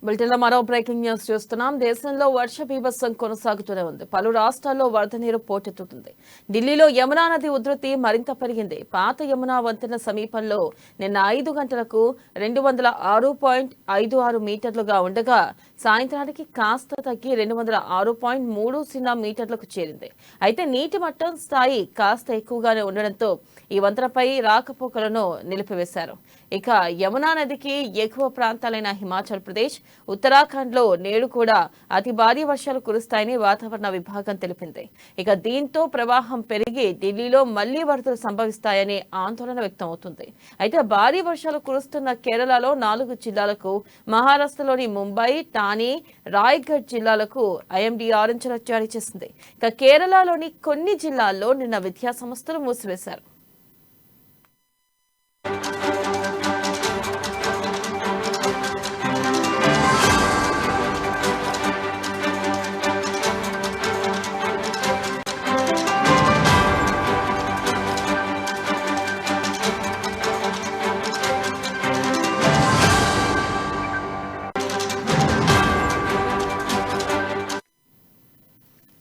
బులెటిన్లో మరో breaking news చూస్తున్నాం. దేశంలో వర్ష బీభత్సం కొనసాగుతూనే ఉంది. పలు రాష్ట్రాల్లో వరద నీరు పోటెత్తుతుంది. ఢిల్లీలో యమునా నది ఉధృతి మరింత పెరిగింది. పాత యమునా వంతెన సమీపంలో నిన్న 5 గంటలకు 206.56 మీటర్లుగా ఉండగా సాయంత్రానికి కాస్త తగ్గి 206.30 మీటర్లకు చేరింది. అయితే నీటి మట్టం స్థాయి కాస్త ఎక్కువగానే ఉండడంతో ఈ వంతెనపై రాకపోకలను నిలిపివేశారు. ఇక యమునా నదికి ఎగువ ప్రాంతాలైన హిమాచల్ ప్రదేశ్, ఉత్తరాఖండ్ లో నేడు కూడా అతి భారీ వర్షాలు కురుస్తాయని వాతావరణ విభాగం తెలిపింది. ఇక దీంతో ప్రవాహం పెరిగి ఢిల్లీలో మళ్లీ వరదలు సంభవిస్తాయని ఆందోళన వ్యక్తమవుతుంది. అయితే భారీ వర్షాలు కురుస్తున్న కేరళలో 4 జిల్లాలకు, మహారాష్ట్రలోని ముంబై, ఠానే, రాయ్గఢ్ జిల్లాలకు ఐఎండీ ఆరెంజ్ అలర్ట్ జారీ చేసింది. ఇక కేరళలోని కొన్ని జిల్లాల్లో నిన్న విద్యా సంస్థలు మూసివేశారు.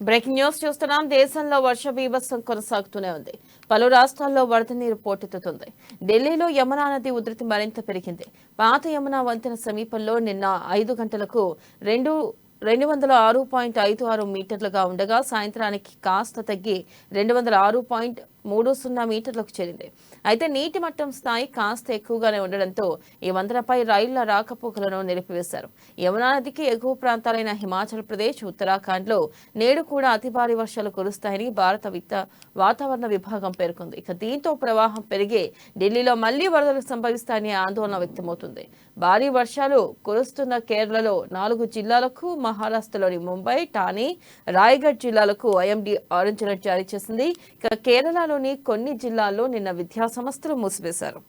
బ్రేకింగ్ న్యూస్ చూస్తున్నాం. దేశంలో వర్ష బీభత్సం కొనసాగుతూనే ఉంది. పలు రాష్ట్రాల్లో వరద నీరు పోటెత్తుతుంది. ఢిల్లీలో యమునా నది ఉధృతి మరింత పెరిగింది. పాత యమునా వంతెన సమీపంలో నిన్న 5 గంటలకు 206.56 మీటర్లుగా ఉండగా సాయంత్రానికి కాస్త తగ్గి 206.30 మీటర్లకు చేరింది. అయితే నీటి మట్టం స్థాయి కాస్త ఎక్కువగానే ఉండడంతో ఈ వంతెనపై రైళ్ల రాకపోకలను నిలిపివేశారు. యమునా నదికి ఎగువ ప్రాంతాలైన హిమాచల్ ప్రదేశ్, ఉత్తరాఖండ్ లో నేడు కూడా అతి భారీ వర్షాలు కురుస్తాయని భారత వాతావరణ విభాగం పేర్కొంది. ఇక దీంతో ప్రవాహం పెరిగి ఢిల్లీలో మళ్లీ వరదలు సంభవిస్తాయని ఆందోళన వ్యక్తమవుతుంది. భారీ వర్షాలు కురుస్తున్న కేరళలో 4 జిల్లాలకు, మహారాష్ట్రలోని ముంబై, ఠానే, రాయ్గఢ్ జిల్లాలకు ఐఎండీ ఆరెంజ్ అలర్ట్ జారీ చేసింది. ఇక కేరళలోని కొన్ని జిల్లాల్లో నిన్న విద్యా సంస్థలు మూసివేశారు.